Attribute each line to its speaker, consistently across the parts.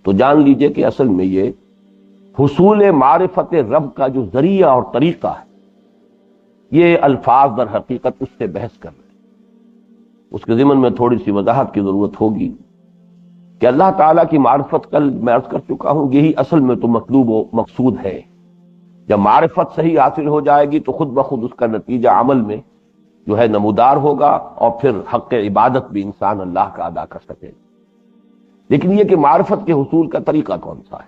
Speaker 1: تو جان لیجئے کہ اصل میں یہ حصول معرفت رب کا جو ذریعہ اور طریقہ ہے، یہ الفاظ در حقیقت اس سے بحث کر رہے ہیں۔ اس کے ضمن میں تھوڑی سی وضاحت کی ضرورت ہوگی کہ اللہ تعالیٰ کی معرفت، کل میں عرض کر چکا ہوں، یہی اصل میں تو مطلوب و مقصود ہے۔ جب معرفت صحیح حاصل ہو جائے گی تو خود بخود اس کا نتیجہ عمل میں جو ہے نمودار ہوگا، اور پھر حق عبادت بھی انسان اللہ کا ادا کر سکے گا۔ لیکن یہ کہ معرفت کے حصول کا طریقہ کون سا ہے؟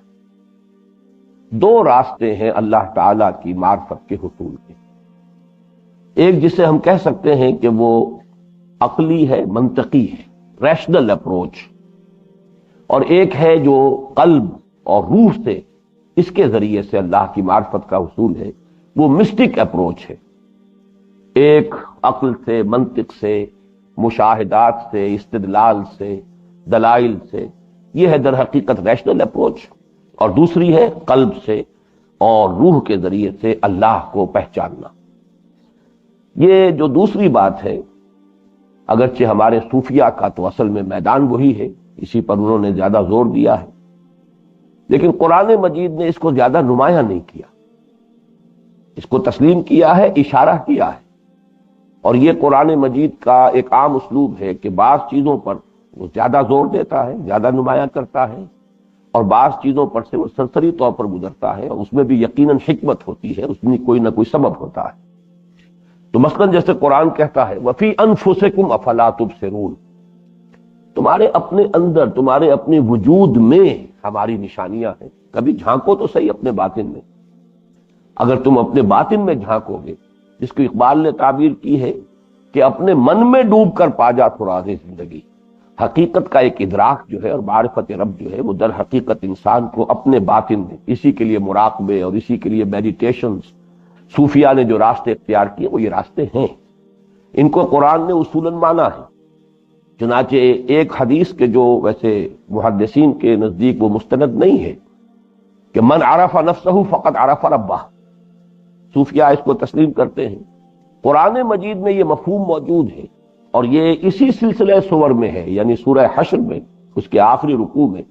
Speaker 1: دو راستے ہیں اللہ تعالیٰ کی معرفت کے حصول کے۔ ایک جسے ہم کہہ سکتے ہیں کہ وہ عقلی ہے، منطقی ہے، ریشنل اپروچ، اور ایک ہے جو قلب اور روح سے، اس کے ذریعے سے اللہ کی معرفت کا حصول ہے، وہ مسٹک اپروچ ہے۔ ایک عقل سے، منطق سے، مشاہدات سے، استدلال سے، دلائل سے، یہ ہے در حقیقت ریشنل اپروچ، اور دوسری ہے قلب سے اور روح کے ذریعے سے اللہ کو پہچاننا۔ یہ جو دوسری بات ہے، اگرچہ ہمارے صوفیہ کا تو اصل میں میدان وہی ہے، اسی پر انہوں نے زیادہ زور دیا ہے، لیکن قرآن مجید نے اس کو زیادہ نمایاں نہیں کیا، اس کو تسلیم کیا ہے، اشارہ کیا ہے۔ اور یہ قرآن مجید کا ایک عام اسلوب ہے کہ بعض چیزوں پر وہ زیادہ زور دیتا ہے، زیادہ نمایاں کرتا ہے، اور بعض چیزوں پر سے وہ سرسری طور پر گزرتا ہے، اور اس میں بھی یقیناً حکمت ہوتی ہے، اس میں کوئی نہ کوئی سبب ہوتا ہے۔ تو مثلاً جیسے قرآن کہتا ہے وَفِي أَنفُسِكُمْ أَفَلَا تُبْصِرُونَ، تمہارے اپنے اندر، تمہارے اپنے وجود میں ہماری نشانیاں ہیں، کبھی جھانکو تو صحیح اپنے باطن میں۔ اگر تم اپنے باطن میں جھانکو گے، جس کو اقبال نے تعبیر کی ہے کہ اپنے من میں ڈوب کر پا جا تو راز زندگی، حقیقت کا ایک ادراک جو ہے اور معرفت رب جو ہے وہ در حقیقت انسان کو اپنے باطن میں، اسی کے لیے مراقبے اور اسی کے لیے میڈیٹیشنز، صوفیہ نے جو راستے اختیار کیے وہ یہ راستے ہیں۔ ان کو قرآن نے اصولاً مانا ہے۔ چنانچہ ایک حدیث کے جو ویسے محدثین کے نزدیک وہ مستند نہیں ہے کہ من عرف نفسہ فقط عرف ربہ، صوفیہ اس کو تسلیم کرتے ہیں۔ قرآن مجید میں یہ مفہوم موجود ہے، اور یہ اسی سلسلہ سور میں ہے، یعنی سورہ حشر میں اس کے آخری رکوع میں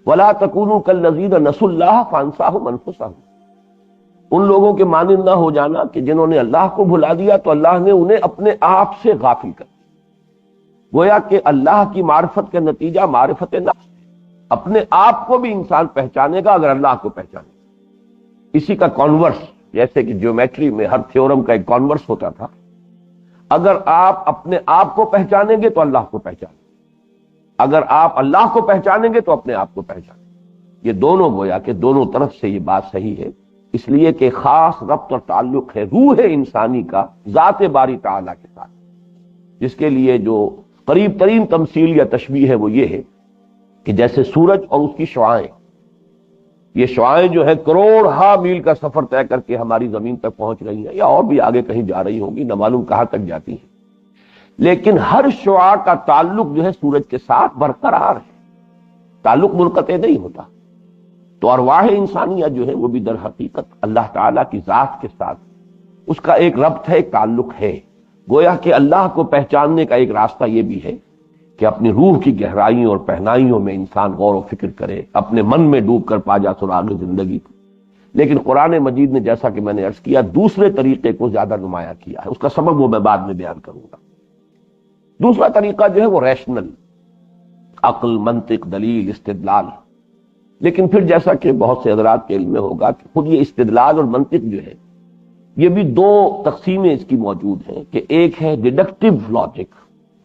Speaker 1: وَلَا تَكُونُوا كَالَّذِينَ نَسُوا اللَّهَ فَأَنسَاهُمْ أَنفُسَهُمْ، ان لوگوں کے مانند نہ ہو جانا کہ جنہوں نے اللہ کو بھلا دیا تو اللہ نے انہیں اپنے آپ سے غافل کر دیا۔ گویا کہ اللہ کی معرفت کا نتیجہ معرفت نفس ہے۔ اپنے آپ کو بھی انسان پہچانے گا اگر اللہ کو پہچانے گا۔ اسی کا کانورس، جیسے کہ جیومیٹری میں ہر تھیورم کا ایک کانورس ہوتا تھا، اگر آپ اپنے آپ کو پہچانیں گے تو اللہ کو پہچانیں گے، اگر آپ اللہ کو پہچانیں گے تو اپنے آپ کو پہچانیں گے۔ یہ دونوں گویا کہ دونوں طرف سے یہ بات صحیح ہے، اس لیے کہ خاص ربط اور تعلق ہے روح انسانی کا ذات باری تعالیٰ کے ساتھ، جس کے لیے جو قریب ترین تمثیل یا تشبیہ ہے وہ یہ ہے کہ جیسے سورج اور اس کی شعاعیں، یہ شعاعیں جو ہیں کروڑ ہا میل کا سفر طے کر کے ہماری زمین تک پہنچ رہی ہیں، یا اور بھی آگے کہیں جا رہی ہوں گی، نہ معلوم کہاں تک جاتی ہیں، لیکن ہر شعاع کا تعلق جو ہے سورج کے ساتھ برقرار ہے، تعلق منقطع نہیں ہوتا۔ تو ارواح انسانیہ جو ہے وہ بھی در حقیقت اللہ تعالیٰ کی ذات کے ساتھ اس کا ایک ربط ہے، ایک تعلق ہے۔ گویا کہ اللہ کو پہچاننے کا ایک راستہ یہ بھی ہے کہ اپنی روح کی گہرائیوں اور پہنائیوں میں انسان غور و فکر کرے، اپنے من میں ڈوب کر پا جا سراغ زندگی کو۔ لیکن قرآن مجید نے جیسا کہ میں نے عرض کیا دوسرے طریقے کو زیادہ نمایاں کیا ہے، اس کا سبب وہ میں بعد میں بیان کروں گا۔ دوسرا طریقہ جو ہے وہ ریشنل، عقل، منطق، دلیل، استدلال۔ لیکن پھر جیسا کہ بہت سے حضرات کے علم میں ہوگا کہ خود یہ استدلال اور منطق جو ہے یہ بھی دو تقسیمیں اس کی موجود ہیں، کہ ایک ہے ڈیڈکٹیو لاجک،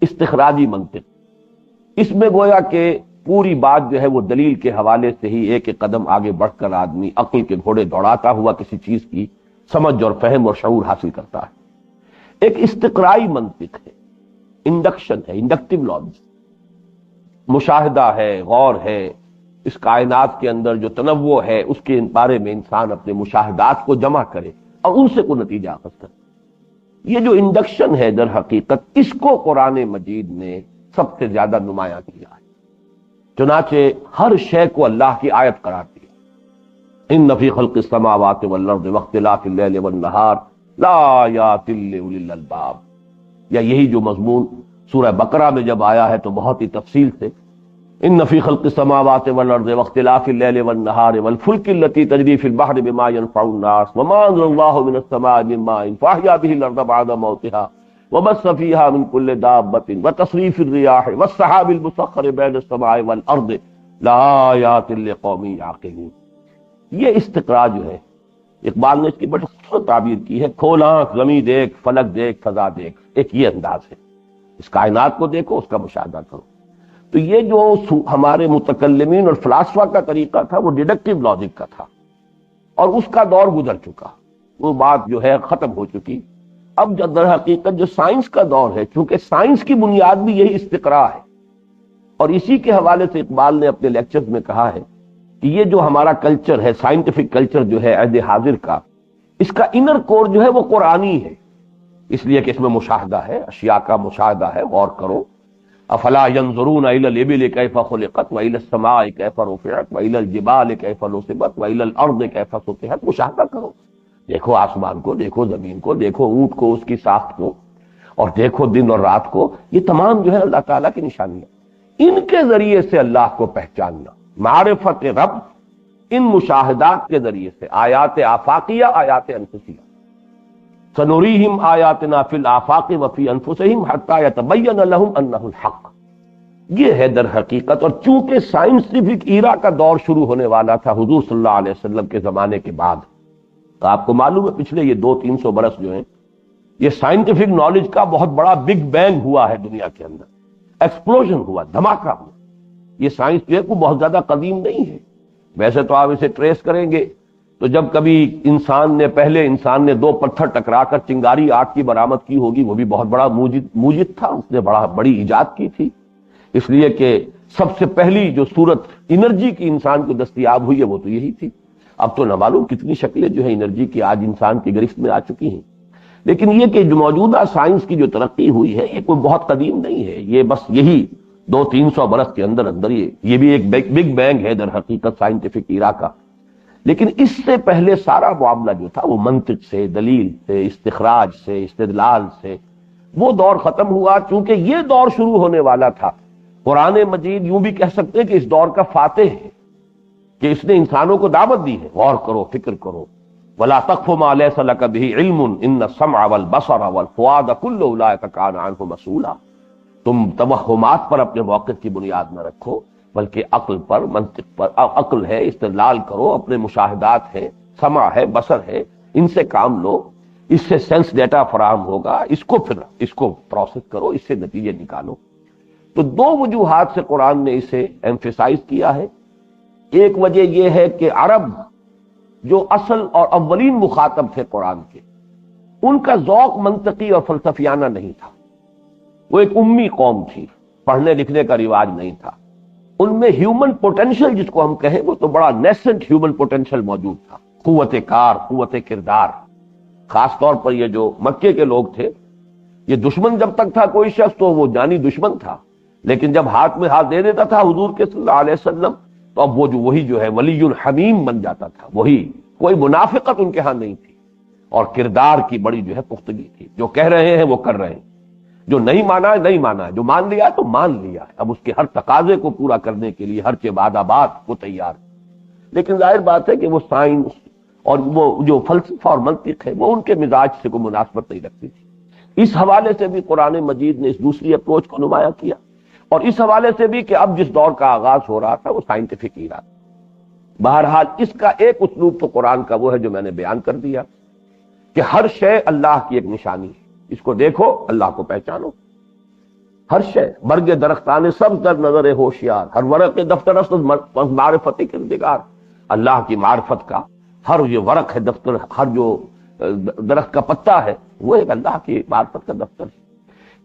Speaker 1: استخراجی منطق، اس میں گویا کہ پوری بات جو ہے وہ دلیل کے حوالے سے ہی ایک ایک قدم آگے بڑھ کر آدمی عقل کے گھوڑے دوڑاتا ہوا کسی چیز کی سمجھ اور فہم اور شعور حاصل کرتا ہے۔ ایک استقرائی منطق ہے، انڈکشن ہے، انڈکٹیو لاجک، مشاہدہ ہے، غور ہے، اس کائنات کے اندر جو تنوع ہے اس کے بارے میں انسان اپنے مشاہدات کو جمع کرے اور ان سے کوئی نتیجہ اخذ کرے۔ یہ جو انڈکشن ہے در حقیقت اس کو قرآن مجید نے سب سے زیادہ نمایاں کیا ہے، چنانچہ ہر شے کو اللہ کی آیت قرار دیا۔ ان فی خلق السماوات والارض واختلاف اللیل والنہار لآیات لأولی الالباب، یا یہی جو مضمون سورہ بقرہ میں جب آیا ہے تو بہت ہی تفصیل سے ان فی خلق السماوات والارض واختلاف اللیل والنہار والفلک التی تجری فی البحر بما ينفع الناس وما انزل اللہ من السماء من ماء فاحیا به الارض بعد موتها وبث فيها من كل دابة وتصريف الرياح والسحاب المسخر بين السماء والارض لآیات لقوم یعقلون. یہ استقراء جو ہے اقبال نے اس کی بڑی خوبصورت تعبیر کی ہے. کھول آنکھ زمیں دیکھ، فلک دیکھ، فضا دیکھ. ایک یہ انداز ہے، اس کائنات کو دیکھو، اس کا مشاہدہ کرو. تو یہ جو ہمارے متکلمین اور فلاسفہ کا طریقہ تھا وہ ڈیڈکٹیو لاجک کا تھا، اور اس کا دور گزر چکا، وہ بات جو ہے ختم ہو چکی. اب در حقیقت جو سائنس کا دور ہے، چونکہ سائنس کی بنیاد بھی یہی استقراء ہے، اور اسی کے حوالے سے اقبال نے اپنے لیکچرز میں کہا ہے کہ یہ جو ہمارا کلچر ہے، سائنٹیفک کلچر جو ہے عہد حاضر کا، اس کا انر کور جو ہے وہ قرآنی ہے، اس لیے کہ اس میں مشاہدہ ہے، اشیاء کا مشاہدہ ہے. غور کرو. افلا ينظرون الى الابل كيف خلقت والى السماء كيف رفعت والى الجبال كيف نصبت والى الارض كيف سطحت. مشاہدہ کرو، دیکھو آسمان کو، دیکھو زمین کو، دیکھو اونٹ کو، اس کی ساخت کو، اور دیکھو دن اور رات کو. یہ تمام جو ہے اللہ تعالیٰ کی نشانیاں، ان کے ذریعے سے اللہ کو پہچاننا، معرفت رب ان مشاہدات کے ذریعے سے. آیات آفاقیہ، آیات انفسیہ. سنریہم آیاتنا فی الآفاق وفی انفسہم حتی یتبین لہم انہ الحق. یہ ہے در حقیقت. اور چونکہ سائنٹیفک ایرا کا دور شروع ہونے والا تھا حضور صلی اللہ علیہ وسلم کے زمانے کے بعد، تو آپ کو معلوم ہے پچھلے یہ 200-300 برس جو ہیں یہ سائنٹیفک نالج کا بہت بڑا بگ بینگ ہوا ہے دنیا کے اندر، ایکسپلوژن ہوا، دھماکہ ہوا. یہ سائنس جو ہے کوئی بہت زیادہ قدیم نہیں ہے. ویسے تو آپ اسے ٹریس کریں گے تو جب کبھی پہلے انسان نے 2 پتھر ٹکرا کر چنگاری آگ کی برآمد کی ہوگی، وہ بھی بہت بڑا موجد تھا، اس نے بڑی ایجاد کی تھی. اس لیے کہ سب سے پہلی جو صورت انرجی کی انسان کو دستیاب ہوئی ہے وہ تو یہی تھی. اب تو نہ معلوم کتنی شکلیں جو ہیں انرجی کی آج انسان کی گرفت میں آ چکی ہیں. لیکن یہ کہ جو موجودہ سائنس کی جو ترقی ہوئی ہے یہ کوئی بہت قدیم نہیں ہے، یہ بس یہی 200-300 برس کے اندر یہ بھی ایک بگ بینگ ہے در حقیقت سائنٹیفک ایرا کا. لیکن اس سے پہلے سارا معاملہ جو تھا وہ منطق سے، دلیل سے، استخراج سے، استدلال سے، وہ دور ختم ہوا. چونکہ یہ دور شروع ہونے والا تھا، قرآن مجید یوں بھی کہہ سکتے ہیں کہ اس دور کا فاتح ہے، کہ اس نے انسانوں کو دعوت دی ہے. غور کرو، فکر کرو. وَلَا تَقْفُ مَا لَيْسَ لَكَ بِهِ عِلْمٌ إِنَّ السَّمْعَ وَالْبَصَرَ وَالْفُؤَادَ كُلُّ أُولَٰئِكَ كَانَ عَنْهُ مسؤولا. تم توہمات پر اپنے موقف کی بنیاد نہ رکھو، بلکہ عقل پر، منطق پر. عقل ہے، استدلال کرو، اپنے مشاہدات ہے، سمع ہے، بصر ہے، ان سے کام لو. اس سے سینس ڈیٹا فراہم ہوگا، اس کو پروسیس کرو، اس سے نتیجے نکالو. تو 2 وجوہات سے قرآن نے اسے ایمفیسائز کیا ہے. ایک وجہ یہ ہے کہ عرب جو اصل اور اولین مخاطب تھے قرآن کے، ان کا ذوق منطقی اور فلسفیانہ نہیں تھا. وہ ایک امی قوم تھی، پڑھنے لکھنے کا رواج نہیں تھا. ان میں ہیومن پوٹینشل جس کو ہم کہیں وہ تو بڑا نیسنٹ ہیومن پوٹینشل موجود تھا. قوت کار، قوت کردار. خاص طور پر یہ جو مکے کے لوگ تھے، یہ دشمن جب تک تھا کوئی شخص تو وہ جانی دشمن تھا، لیکن جب ہاتھ میں ہاتھ دے دیتا تھا حضور کے صلی اللہ علیہ وسلم تو اب وہی جو ہے ولی الحمیم بن جاتا تھا. وہی، کوئی منافقت ان کے ہاں نہیں تھی، اور کردار کی بڑی جو ہے پختگی تھی. جو کہہ رہے ہیں وہ کر رہے ہیں، جو نہیں مانا ہے نہیں مانا ہے، جو مان لیا ہے تو مان لیا ہے. اب اس کے ہر تقاضے کو پورا کرنے کے لیے ہر چبادہ بات وہ تیار ہے. لیکن ظاہر بات ہے کہ وہ سائنس اور وہ جو فلسفہ اور منطق ہے وہ ان کے مزاج سے کوئی مناسبت نہیں رکھتی تھی. اس حوالے سے بھی قرآن مجید نے اس دوسری اپروچ کو نمایاں کیا، اور اس حوالے سے بھی کہ اب جس دور کا آغاز ہو رہا تھا وہ سائنٹیفک ایرا. بہرحال اس کا ایک اسلوب تو قرآن کا وہ ہے جو میں نے بیان کر دیا کہ ہر شے اللہ کی ایک نشانی ہے، اس کو دیکھو، اللہ کو پہچانو. ہر شے، برگ درختان سب در نظر ہوشیار، ہر ورق دفتر است معرفت کردگار. اللہ کی معرفت کا ہر یہ ورق ہے دفتر، ہر جو درخت کا پتا ہے وہ ایک اللہ کی معرفت کا دفتر ہے.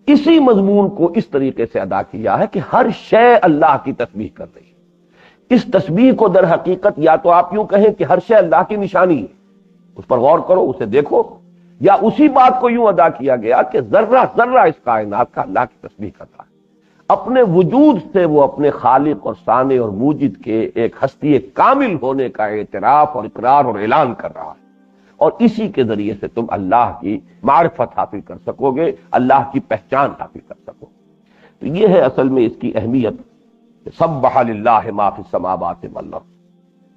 Speaker 1: اسی مضمون کو اس طریقے سے ادا کیا ہے کہ ہر شے اللہ کی تسبیح کر رہی ہے. اس تسبیح کو در حقیقت یا تو آپ یوں کہیں کہ ہر شے اللہ کی نشانی ہے، اس پر غور کرو، اسے دیکھو، یا اسی بات کو یوں ادا کیا گیا کہ ذرہ ذرہ اس کائنات کا اللہ کی تسبیح کرتا ہے. اپنے وجود سے وہ اپنے خالق اور صانع اور موجد کے ایک ہستی کامل ہونے کا اعتراف اور اقرار اور اعلان کر رہا ہے. اور اسی کے ذریعے سے تم اللہ کی معرفت حاصل کر سکو گے، اللہ کی پہچان حاصل کر سکو. تو یہ ہے اصل میں اس کی اہمیت سبح للہ ما فی السماوات والارض۔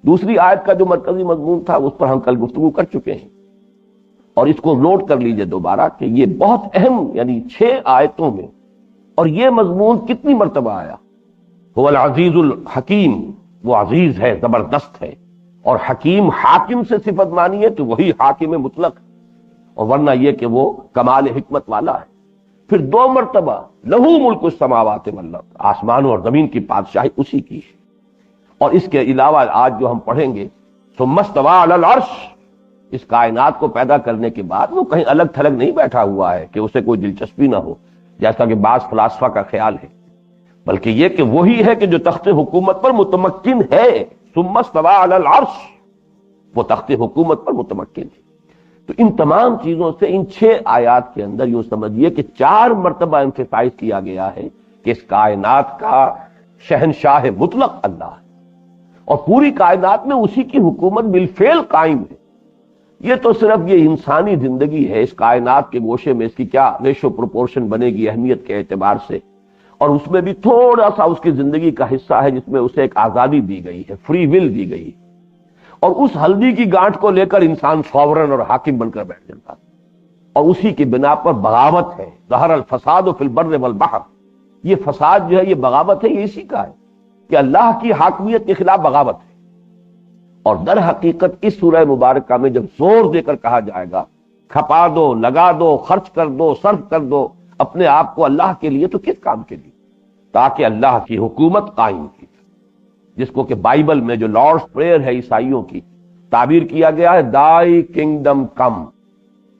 Speaker 1: دوسری آیت کا جو مرکزی مضمون تھا اس پر ہم کل گفتگو کر چکے ہیں، اور اس کو نوٹ کر لیجئے دوبارہ کہ یہ بہت اہم، یعنی 6 آیتوں میں، اور یہ مضمون کتنی مرتبہ آیا؟ هو العزیز الحکیم، وہ عزیز ہے، زبردست ہے، اور حکیم حاکم سے صفت مانی ہے تو وہی حاکم مطلق، اور ورنہ یہ کہ وہ کمال حکمت والا ہے۔ پھر 2 مرتبہ لہو ملک السماوات والارض، آسمانوں اور زمین کی بادشاہی اسی کی ہے۔ اور اس کے علاوہ آج جو ہم پڑھیں گے ثم استوى علی العرش، اس کائنات کو پیدا کرنے کے بعد وہ کہیں الگ تھلگ نہیں بیٹھا ہوا ہے کہ اسے کوئی دلچسپی نہ ہو جیسا کہ بعض فلاسفہ کا خیال ہے، بلکہ یہ کہ وہی ہے کہ جو تخت حکومت پر متمکن ہے۔ ثم استوى علی العرش، وہ تخت حکومت پر متمکن ہے۔ تو ان تمام چیزوں سے ان 6 آیات کے اندر یوں سمجھیے کہ 4 مرتبہ ایمفیسائز کیا گیا ہے کہ اس کائنات کا شہنشاہ مطلق اللہ ہے، اور پوری کائنات میں اسی کی حکومت بالفعل قائم ہے۔ یہ تو صرف یہ انسانی زندگی ہے، اس کائنات کے گوشے میں اس کی کیا ریشو پروپورشن بنے گی اہمیت کے اعتبار سے، اور اس میں بھی تھوڑا سا اس کی زندگی کا حصہ ہے جس میں اسے ایک آزادی دی گئی ہے، فری ول دی گئی ہے، اور اس ہلدی کی گانٹھ کو لے کر انسان سوورن اور حاکم بن کر بیٹھ جاتا ہے، اور اسی کی بنا پر بغاوت ہے۔ ظہر الفساد فی البر والبحر، یہ فساد جو ہے، یہ بغاوت ہے، یہ اسی کا ہے کہ اللہ کی حاکمیت کے خلاف بغاوت ہے۔ اور در حقیقت اس سورہ مبارکہ میں جب زور دے کر کہا جائے گا کھپا دو، لگا دو، خرچ کر دو، صرف کر دو اپنے آپ کو اللہ کے لیے، تو کس کام کے لیے؟ تاکہ اللہ کی حکومت قائم کی جائے، جس کو کہ بائبل میں جو لارڈس پریئر ہے عیسائیوں کی، تعبیر کیا گیا ہے دائی kingdom come,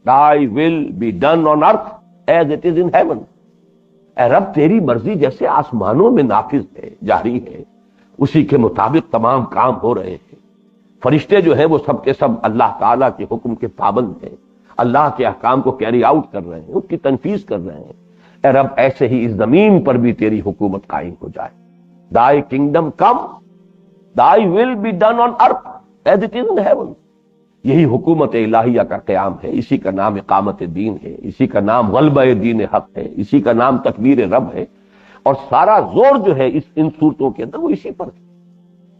Speaker 1: thy will be done on earth as it is in heaven. اے رب، تیری مرضی جیسے آسمانوں میں نافذ ہے، جاری ہے، اسی کے مطابق تمام کام ہو رہے ہیں۔ فرشتے جو ہیں وہ سب کے سب اللہ تعالیٰ کے حکم کے پابند ہیں، اللہ کے احکام کو کیری آؤٹ کر رہے ہیں، اس کی تنفیذ کر رہے ہیں۔ اے رب، ایسے ہی اس زمین پر بھی تیری حکومت قائم ہو جائے۔ Thy kingdom come, thy will be done on earth as it is in heaven۔ یہی حکومت الہیہ کا قیام ہے، اسی کا نام اقامت دین ہے، اسی کا نام غلبہ دین حق ہے، اسی کا نام تکبیر رب ہے، اور سارا زور جو ہے ان صورتوں کے اندر وہ اسی پر ہے۔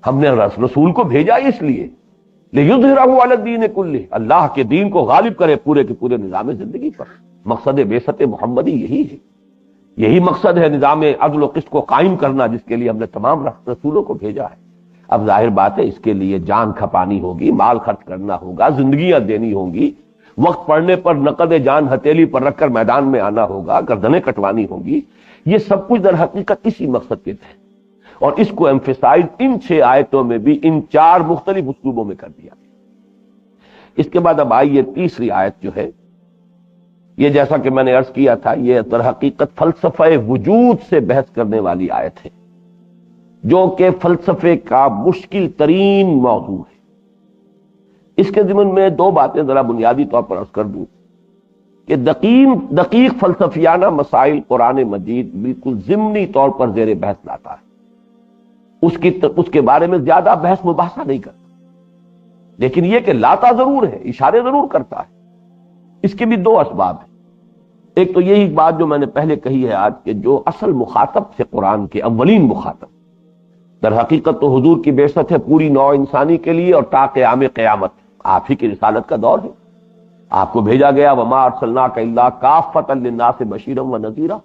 Speaker 1: ہم نے رسول کو بھیجا اس لیے لِیُظْہِرَهُ عَلَى الدِّینِ کُلِّهِ، اللہ کے دین کو غالب کرے پورے کے پورے نظام زندگی پر۔ مقصد بعثت محمدی یہی ہے، یہی مقصد ہے نظام عدل و قسط کو قائم کرنا، جس کے لیے ہم نے تمام رسولوں کو بھیجا ہے۔ اب ظاہر بات ہے اس کے لیے جان کھپانی ہوگی، مال خرچ کرنا ہوگا، زندگیاں دینی ہوں گی، وقت پڑنے پر نقد جان ہتھیلی پر رکھ کر میدان میں آنا ہوگا، گردنیں کٹوانی ہوں گی۔ یہ سب کچھ در حقیقت اسی مقصد کے تحت، اور اس کو ایمفیسائز ان 6 آیتوں میں بھی ان 4 مختلف اسلوبوں میں کر دیا گیا۔ اس کے بعد اب آئیے تیسری آیت جو ہے، یہ جیسا کہ میں نے عرض کیا تھا، یہ در حقیقت فلسفہ وجود سے بحث کرنے والی آیت ہے، جو کہ فلسفے کا مشکل ترین موضوع ہے۔ اس کے ضمن میں 2 باتیں ذرا بنیادی طور پر عرض کر دوں کہ دقیق فلسفیانہ مسائل قرآن مجید بالکل ضمنی طور پر زیر بحث لاتا ہے، اس کے بارے میں زیادہ بحث مباحثہ نہیں کرتا، لیکن یہ کہ لاتا ضرور ہے، اشارے ضرور کرتا ہے۔ اس کے بھی 2 اسباب ہیں۔ ایک تو یہی بات جو میں نے پہلے کہی ہے آج، کہ جو اصل مخاطب تھے قرآن کے، اولین مخاطب، در حقیقت تو حضور کی بعثت ہے پوری نوع انسانی کے لیے اور تا قیام قیامت، آپ ہی کی رسالت کا دور ہے۔ آپ کو بھیجا گیا وما ارسلناک الا کافۃ للناس بشیرا ونذیرا،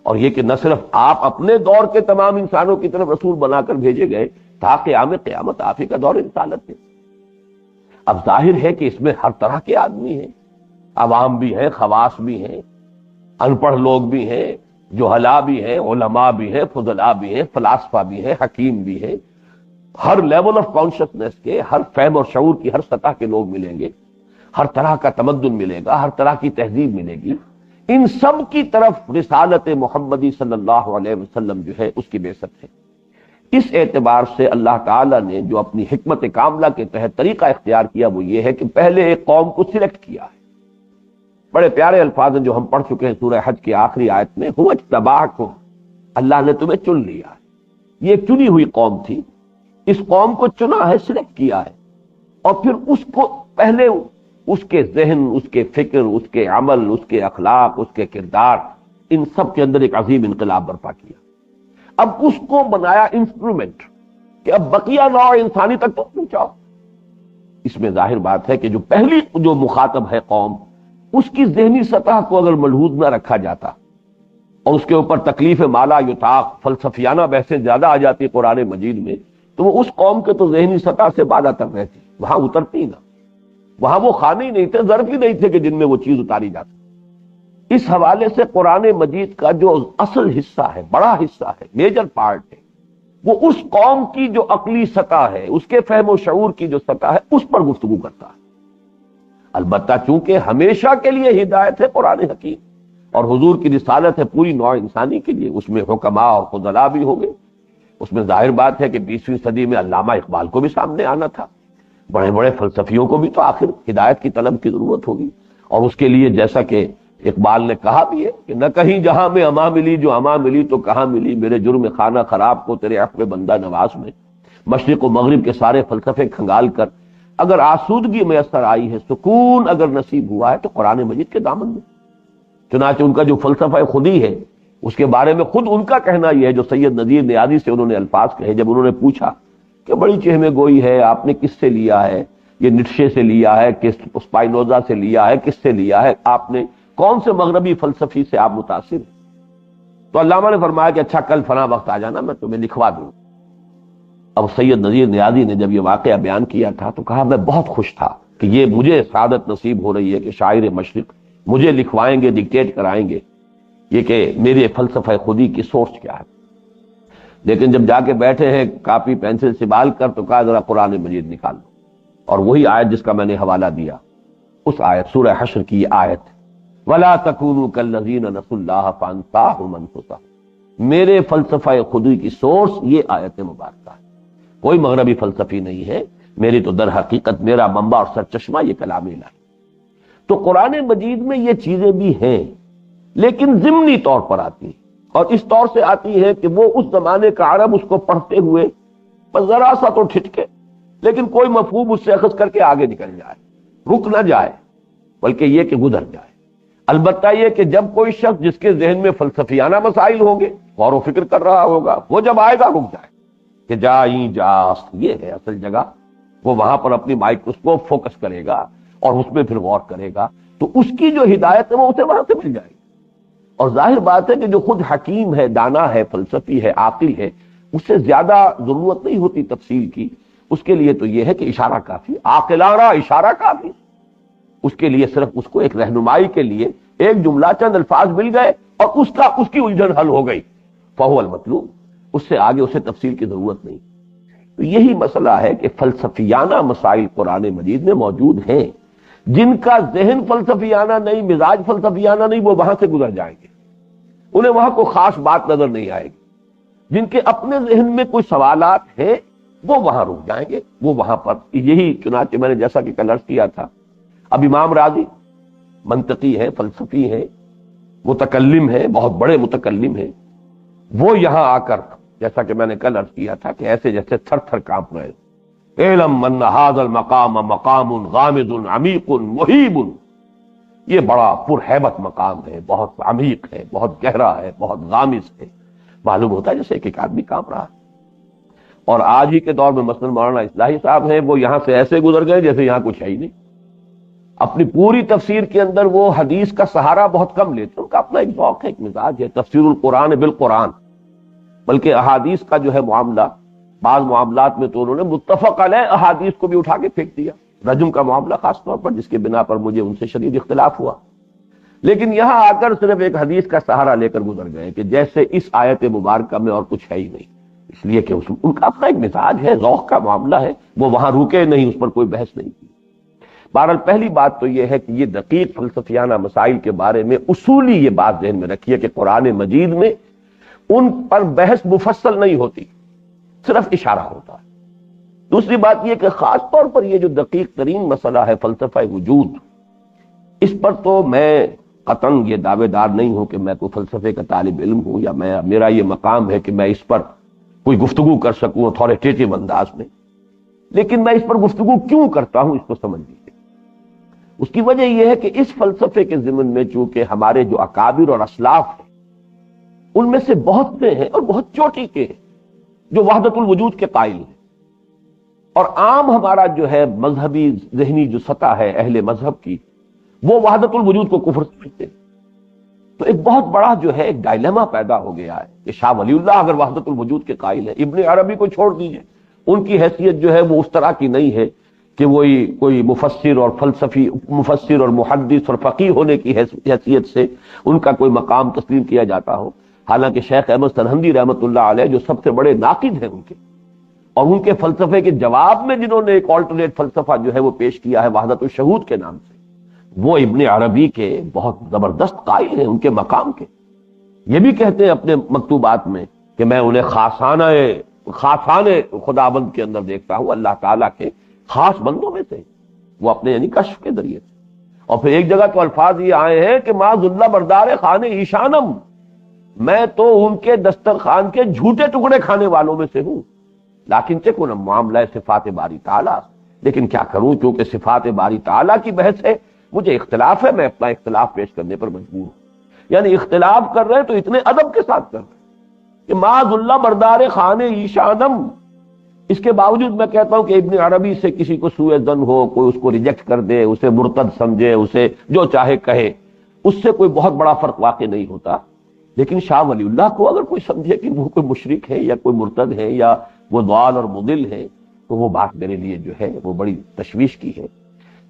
Speaker 1: اور یہ کہ نہ صرف آپ اپنے دور کے تمام انسانوں کی طرف رسول بنا کر بھیجے گئے، تا قیام قیامت آپ ہی کا دور رسالت ہے۔ اب ظاہر ہے کہ اس میں ہر طرح کے آدمی ہیں، عوام بھی ہیں، خواص بھی ہیں، ان پڑھ لوگ بھی ہیں، جہلاء بھی ہیں، علماء بھی ہیں، فضلاء بھی ہیں، فلاسفہ بھی ہیں، حکیم بھی ہیں، ہر لیول آف کانشسنس کے، ہر فہم اور شعور کی ہر سطح کے لوگ ملیں گے، ہر طرح کا تمدن ملے گا، ہر طرح کی تہذیب ملے گی۔ ان سب کی طرف رسالت محمدی صلی اللہ علیہ وسلم جو ہے اس کی بعثت ہے۔ اس اعتبار سے اللہ تعالیٰ نے جو اپنی حکمت کاملہ کے تحت طریقہ اختیار کیا وہ یہ ہے کہ پہلے ایک قوم کو سلیکٹ کیا ہے۔ بڑے پیارے الفاظ ہیں جو ہم پڑھ چکے ہیں سورہ حج کی آخری آیت میں، هو اجتباکم، اللہ نے تمہیں چن لیا ہے۔ یہ ایک چنی ہوئی قوم تھی، اس قوم کو چنا ہے، سلیکٹ کیا ہے، اور پھر اس کو پہلے اس کے ذہن، اس کے فکر، اس کے عمل، اس کے اخلاق، اس کے کردار، ان سب کے اندر ایک عظیم انقلاب برپا کیا۔ اب اس کو بنایا انسٹرومنٹ کہ اب بقیہ نوع انسانی تک تو پہنچاؤ۔ اس میں ظاہر بات ہے کہ جو پہلی جو مخاطب ہے قوم، اس کی ذہنی سطح کو اگر ملحوظ نہ رکھا جاتا اور اس کے اوپر تکلیف مالا یطاق فلسفیانہ بحثیں زیادہ آ جاتی قرآن مجید میں، تو وہ اس قوم کے تو ذہنی سطح سے بعد تک رہتی، وہاں اترتی نہ، وہاں وہ خانے ہی نہیں تھے، ظرف ہی نہیں تھے کہ جن میں وہ چیز اتاری جاتی۔ اس حوالے سے قرآن مجید کا جو اصل حصہ ہے، بڑا حصہ ہے، میجر پارٹ ہے، وہ اس قوم کی جو عقلی سطح ہے، اس کے فہم و شعور کی جو سطح ہے، اس پر گفتگو کرتا ہے۔ البتہ چونکہ ہمیشہ کے لیے ہدایت ہے قرآن حکیم، اور حضور کی رسالت ہے پوری نوع انسانی کے لیے، اس میں حکماء اور فضلاء بھی ہوں گے۔ اس میں ظاہر بات ہے کہ 20ویں صدی میں علامہ اقبال کو بھی سامنے آنا تھا، بڑے بڑے فلسفیوں کو بھی تو آخر ہدایت کی طلب کی ضرورت ہوگی، اور اس کے لیے جیسا کہ اقبال نے کہا بھی ہے کہ نہ کہیں جہاں میں اما ملی، جو اما ملی تو کہاں ملی، میرے جرم خانہ خراب کو تیرے عفو بندہ نواز میں، مشرق و مغرب کے سارے فلسفے کھنگال کر اگر آسودگی میسر آئی ہے، سکون اگر نصیب ہوا ہے تو قرآن مجید کے دامن میں۔ چنانچہ ان کا جو فلسفہ خودی ہے، اس کے بارے میں خود ان کا کہنا یہ ہے، جو سید نذیر نیازی سے انہوں نے الفاظ کہے جب انہوں نے پوچھا کہ بڑی چہمے گوئی ہے، آپ نے کس سے لیا ہے، یہ نیٹشے سے لیا ہے، کس اسپائنوزا سے لیا ہے، کس سے لیا ہے، آپ نے کون سے مغربی فلسفی سے آپ متاثر ہیں؟ تو علامہ نے فرمایا کہ اچھا کل فلاں وقت آ جانا، میں تمہیں لکھوا دوں۔ اب سید نذیر نیازی نے جب یہ واقعہ بیان کیا تھا تو کہا میں بہت خوش تھا کہ یہ مجھے سعادت نصیب ہو رہی ہے کہ شاعر مشرق مجھے لکھوائیں گے، ڈکٹیٹ کرائیں گے یہ کہ میرے فلسفہ خودی کی سورس کیا ہے۔ لیکن جب جا کے بیٹھے ہیں کاپی پینسل سنبھال کر تو کہا ذرا قرآن مجید نکال لو، اور وہی آیت جس کا میں نے حوالہ دیا، اس آیت سورہ حشر کی یہ آیت، وَلَا تَكُونُوا كَالَّذِينَ نَسُوا اللَّهَ فَأَنسَاهُمْ أَنفُسَهُمْ، میرے فلسفہ خودی کی سورس یہ آیت مبارکہ ہے، کوئی مغربی فلسفی نہیں ہے، میری تو در حقیقت میرا منبع اور سرچشمہ یہ کلام الہی۔ تو قرآن مجید میں یہ چیزیں بھی ہیں، لیکن ضمنی طور پر آتی ہیں، اور اس طور سے آتی ہے کہ وہ اس زمانے کا عرب اس کو پڑھتے ہوئے بس ذرا سا تو ٹھٹکے، لیکن کوئی مفہوم اس سے اخذ کر کے آگے نکل جائے، رک نہ جائے، بلکہ یہ کہ گزر جائے۔ البتہ یہ کہ جب کوئی شخص جس کے ذہن میں فلسفیانہ مسائل ہوں گے، غور و فکر کر رہا ہوگا، وہ جب آئے گا رک جائے کہ جائیں جاس یہ ہے اصل جگہ، وہ وہاں پر اپنی مائکروسکوپ فوکس کرے گا اور اس میں پھر غور کرے گا، تو اس کی جو ہدایت ہے وہ اسے وہاں سے مل جائے گی۔ اور ظاہر بات ہے کہ جو خود حکیم ہے، دانا ہے، فلسفی ہے، عاقل ہے، اس سے زیادہ ضرورت نہیں ہوتی تفصیل کی، اس کے لیے تو یہ ہے کہ اشارہ کافی، عاقلانہ اشارہ کافی، اس کے لیے صرف اس کو ایک رہنمائی کے لیے ایک جملہ چند الفاظ مل گئے اور اس کی الجھن حل ہو گئی، فہو المطلوب، اس سے آگے اسے تفصیل کی ضرورت نہیں۔ تو یہی مسئلہ ہے کہ فلسفیانہ مسائل قرآن مجید میں موجود ہیں، جن کا ذہن فلسفیانہ نہیں، مزاج فلسفیانہ نہیں، وہ وہاں سے گزر جائیں گے، انہیں وہاں کوئی خاص بات نظر نہیں آئے گی۔ جن کے اپنے ذہن میں کوئی سوالات ہیں وہ وہاں رک جائیں گے، وہ وہاں پر یہی، چنانچہ میں نے جیسا کہ کل عرض کیا تھا، اب امام راضی منطقی ہے، فلسفی ہے، متکلم ہے، بہت بڑے متکلم ہیں، وہ یہاں آ کر جیسا کہ میں نے کل عرض کیا تھا کہ ایسے جیسے تھر تھر کانپ رہے، اعلم ان ھذا المقام مقام غامض عمیق مہیب، یہ بڑا پرہیبت مقام ہے، بہت عمیق ہے، بہت گہرا ہے، بہت غامض ہے، معلوم ہوتا ہے جیسے ایک آدمی کانپ رہا ہے۔ اور آج ہی کے دور میں مثلا مولانا اصلاحی صاحب ہیں، وہ یہاں سے ایسے گزر گئے جیسے یہاں کچھ ہے ہی نہیں، اپنی پوری تفسیر کے اندر وہ حدیث کا سہارا بہت کم لیتے، ان کا اپنا ایک ذوق ہے، ایک مزاج ہے، تفسیر القرآن بالقرآن، بلکہ احادیث کا جو ہے معاملہ، بعض معاملات میں تو انہوں نے متفق علیہ احادیث کو بھی اٹھا کے پھینک دیا، رجم کا معاملہ خاص طور پر، جس کے بنا پر مجھے ان سے شدید اختلاف ہوا، لیکن یہاں آ کر صرف ایک حدیث کا سہارا لے کر گزر گئے کہ جیسے اس آیت مبارکہ میں اور کچھ ہے ہی نہیں، اس لیے کہ ان کا اپنا ایک مزاج ہے، ذوق کا معاملہ ہے، وہ وہاں رکے نہیں، اس پر کوئی بحث نہیں کی۔ بہرحال پہلی بات تو یہ ہے کہ یہ دقیق فلسفیانہ مسائل کے بارے میں اصولی یہ بات ذہن میں رکھیے کہ قرآن مجید میں ان پر بحث مفصل نہیں ہوتی، صرف اشارہ ہوتا ہے۔ دوسری بات یہ کہ خاص طور پر یہ جو دقیق ترین مسئلہ ہے فلسفہ وجود، اس پر تو میں قطعاً یہ دعوے دار نہیں ہوں کہ میں کوئی فلسفے کا طالب علم ہوں یا میرا یہ مقام ہے کہ میں اس پر کوئی گفتگو کر سکوں اتھارٹیٹیو انداز میں، لیکن میں اس پر گفتگو کیوں کرتا ہوں اس کو سمجھ لیجیے۔ اس کی وجہ یہ ہے کہ اس فلسفے کے ضمن میں چونکہ ہمارے جو اکابر اور اسلاف ہیں ان میں سے بہت سے ہیں اور بہت چوٹی کے ہیں جو وحدت الوجود کے قائل ہیں، اور عام ہمارا جو ہے مذہبی ذہنی جو سطح ہے اہل مذہب کی، وہ وحدت الوجود کو کفر سمجھتے ہیں۔ تو ایک بہت بڑا جو ہے ایک ڈائلیما پیدا ہو گیا ہے کہ شاہ ولی اللہ اگر وحدت الوجود کے قائل ہے، ابن عربی کو چھوڑ دیجئے، ان کی حیثیت جو ہے وہ اس طرح کی نہیں ہے کہ وہی کوئی مفسر اور فلسفی، مفسر اور محدث اور فقیہ ہونے کی حیثیت سے ان کا کوئی مقام تسلیم کیا جاتا ہو۔ حالانکہ شیخ احمد سرہندی رحمۃ اللہ علیہ جو سب سے بڑے ناقد ہیں ان کے، اور ان کے فلسفے کے جواب میں جنہوں نے ایک آلٹرنیٹ فلسفہ جو ہے وہ پیش کیا ہے وحدت الشہود کے نام سے، وہ ابن عربی کے بہت زبردست قائل ہیں ان کے مقام کے۔ یہ بھی کہتے ہیں اپنے مکتوبات میں کہ میں انہیں خاصان خداوند کے اندر دیکھتا ہوں، اللہ تعالیٰ کے خاص بندوں میں سے، وہ اپنے یعنی کشف کے ذریعے سے۔ اور پھر ایک جگہ تو الفاظ یہ آئے ہیں کہ ما ذل بردار خان ایشانم، میں تو ان کے دسترخوان کے جھوٹے ٹکڑے کھانے والوں میں سے ہوں، لیکن چکو معاملہ صفات باری تعالیٰ، لیکن کیا کروں کیونکہ صفات باری تعالیٰ کی بحث ہے، مجھے اختلاف ہے، میں اپنا اختلاف پیش کرنے پر مجبور ہوں۔ یعنی اختلاف کر رہے ہیں تو اتنے ادب کے ساتھ کر رہے ہیں کہ معاذ اللہ بردار خان ایشانم۔ اس کے باوجود میں کہتا ہوں کہ ابن عربی سے کسی کو سوء ظن ہو، کوئی اس کو ریجیکٹ کر دے، اسے مرتد سمجھے، اسے جو چاہے کہے، اس سے کوئی بہت بڑا فرق واقع نہیں ہوتا۔ لیکن شاہ ولی اللہ کو اگر کوئی سمجھے کہ وہ کوئی مشرک ہے یا کوئی مرتد ہے یا وہ ضال اور مضل ہے، تو وہ بات میرے لیے جو ہے وہ بڑی تشویش کی ہے۔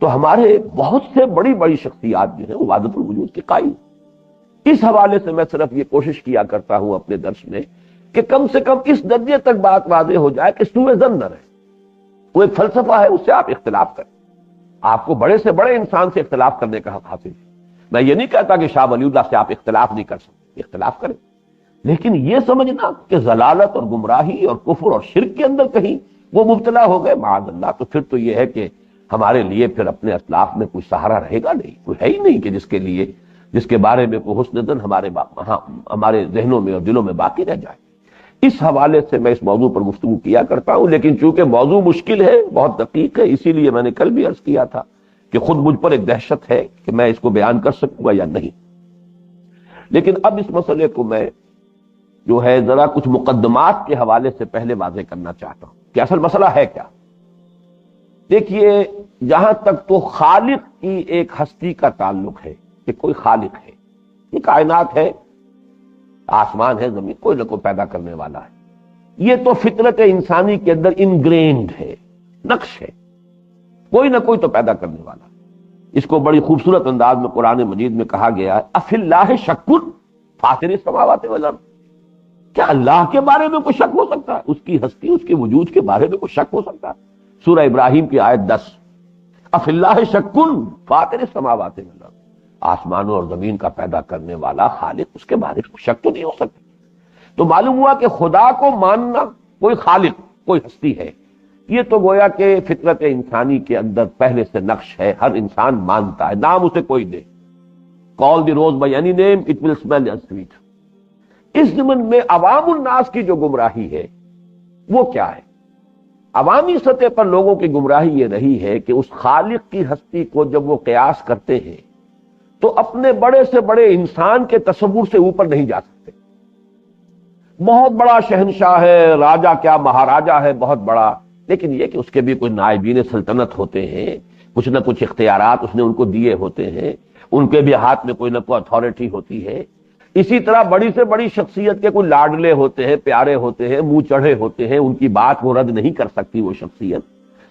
Speaker 1: تو ہمارے بہت سے بڑی بڑی شخصیات جو ہیں وہ وحدت الوجود کے قائل۔ اس حوالے سے میں صرف یہ کوشش کیا کرتا ہوں اپنے درس میں کہ کم سے کم اس درجے تک بات واضح ہو جائے کہ سوء ظن نہ رہے۔ وہ ایک فلسفہ ہے، اس سے آپ اختلاف کریں، آپ کو بڑے سے بڑے انسان سے اختلاف کرنے کا حق حاصل ہے۔ میں یہ نہیں کہتا کہ شاہ ولی اللہ سے آپ اختلاف نہیں کر سکتے، اختلاف کریں، لیکن یہ سمجھنا کہ ضلالت اور گمراہی اور کفر اور شرک کے اندر کہیں وہ مبتلا ہو گئے معاذ اللہ، تو پھر تو یہ ہے کہ ہمارے لیے پھر اپنے اسلاف میں کوئی سہارا رہے گا نہیں، کوئی ہے ہی نہیں کہ جس کے بارے میں کوئی حسن ظن ہمارے ذہنوں میں اور دلوں میں باقی رہ جائے۔ اس حوالے سے میں اس موضوع پر گفتگو کیا کرتا ہوں، لیکن چونکہ موضوع مشکل ہے، بہت دقیق ہے، اسی لیے میں نے کل بھی عرض کیا تھا کہ خود مجھ پر ایک دہشت ہے کہ میں اس کو بیان کر سکوں گا یا نہیں۔ لیکن اب اس مسئلے کو میں جو ہے ذرا کچھ مقدمات کے حوالے سے پہلے واضح کرنا چاہتا ہوں کہ اصل مسئلہ ہے کیا۔ دیکھیے، جہاں تک تو خالق کی ایک ہستی کا تعلق ہے کہ کوئی خالق ہے، یہ کائنات ہے، آسمان ہے، زمین، کوئی نہ کوئی پیدا کرنے والا ہے، یہ تو فطرت انسانی کے اندر انگرینڈ ہے، نقش ہے، کوئی نہ کوئی تو پیدا کرنے والا ہے۔ اس کو بڑی خوبصورت انداز میں قرآن مجید میں کہا گیا ہے، افی اللہ شک فاطر السماوات والارض، کیا اللہ کے بارے میں کوئی شک ہو سکتا ہے؟ اس کی ہستی، اس کے وجود کے بارے میں کوئی شک ہو سکتا ہے؟ سورہ ابراہیم کی آیت 10، افی اللہ شک فاطر السماوات والارض، آسمانوں اور زمین کا پیدا کرنے والا خالق، اس کے بارے میں شک تو نہیں ہو سکتا۔ تو معلوم ہوا کہ خدا کو ماننا، کوئی خالق، کوئی ہستی ہے، یہ تو گویا کہ فطرت انسانی کے اندر پہلے سے نقش ہے، ہر انسان مانتا ہے، نام اسے کوئی دے، call the rose by any name it will smell as sweet۔ اس ضمن میں عوام الناس کی جو گمراہی ہے وہ کیا ہے؟ عوامی سطح پر لوگوں کی گمراہی یہ رہی ہے کہ اس خالق کی ہستی کو جب وہ قیاس کرتے ہیں تو اپنے بڑے سے بڑے انسان کے تصور سے اوپر نہیں جا سکتے۔ بہت بڑا شہنشاہ ہے، راجا کیا مہاراجا ہے، بہت بڑا، لیکن یہ کہ اس کے بھی کوئی نائبین سلطنت ہوتے ہیں، کچھ نہ کچھ اختیارات اس نے ان کو دیے ہوتے ہیں، ان کے بھی ہاتھ میں کوئی نہ کوئی اتھارٹی ہوتی ہے۔ اسی طرح بڑی سے بڑی شخصیت کے کوئی لاڈلے ہوتے ہیں، پیارے ہوتے ہیں، منہ چڑھے ہوتے ہیں، ان کی بات وہ رد نہیں کر سکتی وہ شخصیت،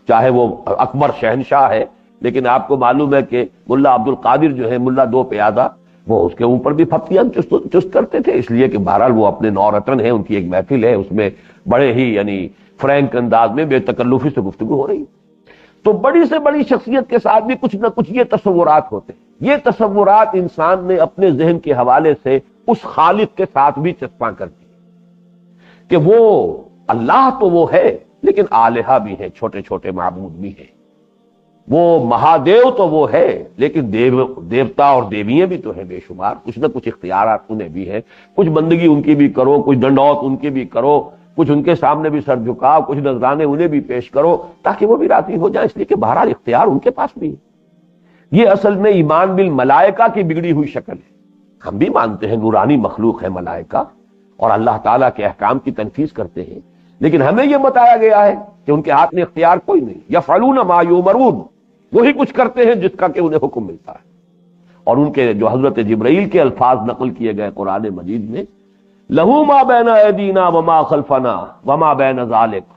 Speaker 1: چاہے وہ اکبر شہنشاہ ہے، لیکن آپ کو معلوم ہے کہ ملا عبد القادر جو ہے، ملا دو پیادہ، وہ اس کے اوپر بھی پھپتیاں چست کرتے تھے، اس لیے کہ بہرحال وہ اپنے نورتن ہیں، ان کی ایک محفل ہے، اس میں بڑے ہی یعنی فرینک انداز میں بے تکلفی سے گفتگو ہو رہی ہے۔ تو بڑی سے بڑی شخصیت کے ساتھ بھی کچھ نہ کچھ یہ تصورات ہوتے ہیں۔ یہ تصورات انسان نے اپنے ذہن کے حوالے سے اس خالق کے ساتھ بھی چسپاں کر دی کہ وہ اللہ تو وہ ہے، لیکن آلہہ بھی ہیں، چھوٹے چھوٹے معبود بھی ہیں۔ وہ مہادیو تو وہ ہے، لیکن دیوتا اور دیویاں بھی تو ہیں بے شمار، کچھ نہ کچھ اختیارات انہیں بھی ہیں، کچھ بندگی ان کی بھی کرو، کچھ ڈنڈوت ان کی بھی کرو، کچھ ان کے سامنے بھی سر جھکاؤ، کچھ نذرانے انہیں بھی پیش کرو تاکہ وہ بھی راضی ہو جائیں، اس لیے کہ بہرحال اختیار ان کے پاس بھی ہے۔ یہ اصل میں ایمان بالملائکہ کی بگڑی ہوئی شکل ہے۔ ہم بھی مانتے ہیں نورانی مخلوق ہے ملائکہ، اور اللہ تعالیٰ کے احکام کی تنفیذ کرتے ہیں، لیکن ہمیں یہ بتایا گیا ہے کہ ان کے ہاتھ میں اختیار کوئی نہیں، یفعلون ما یؤمرون، وہی کچھ کرتے ہیں جس کا کہ انہیں حکم ملتا ہے۔ اور ان کے جو حضرت جبرائیل کے الفاظ نقل کیے گئے قرآن مجید میں، لہو ما بین ایدینا وما خلفنا وما بین ذالک،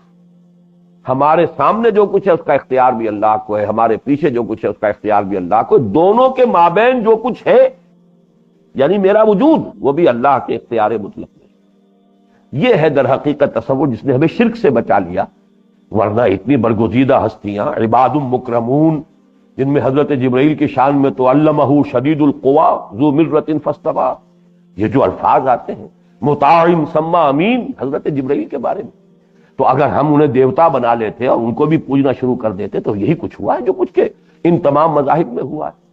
Speaker 1: ہمارے سامنے جو کچھ ہے اس کا اختیار بھی اللہ کو ہے، ہمارے پیچھے جو کچھ ہے اس کا اختیار بھی اللہ کو ہے، دونوں کے مابین جو کچھ ہے یعنی میرا وجود وہ بھی اللہ کے اختیار مطلق میں۔ یہ ہے در حقیقت تصور جس نے ہمیں شرک سے بچا لیا، ورنہ اتنی برگزیدہ ہستیاں، عباد مکرمون، جن میں حضرت جبرائیل کی شان میں تو علمہ شدید القوا ذو مرۃ فاستویٰ، یہ جو الفاظ آتے ہیں، مطاع ثم امین، حضرت جبرائیل کے بارے میں، تو اگر ہم انہیں دیوتا بنا لیتے اور ان کو بھی پوجنا شروع کر دیتے تو یہی کچھ ہوا ہے جو کچھ کے ان تمام مذاہب میں ہوا ہے۔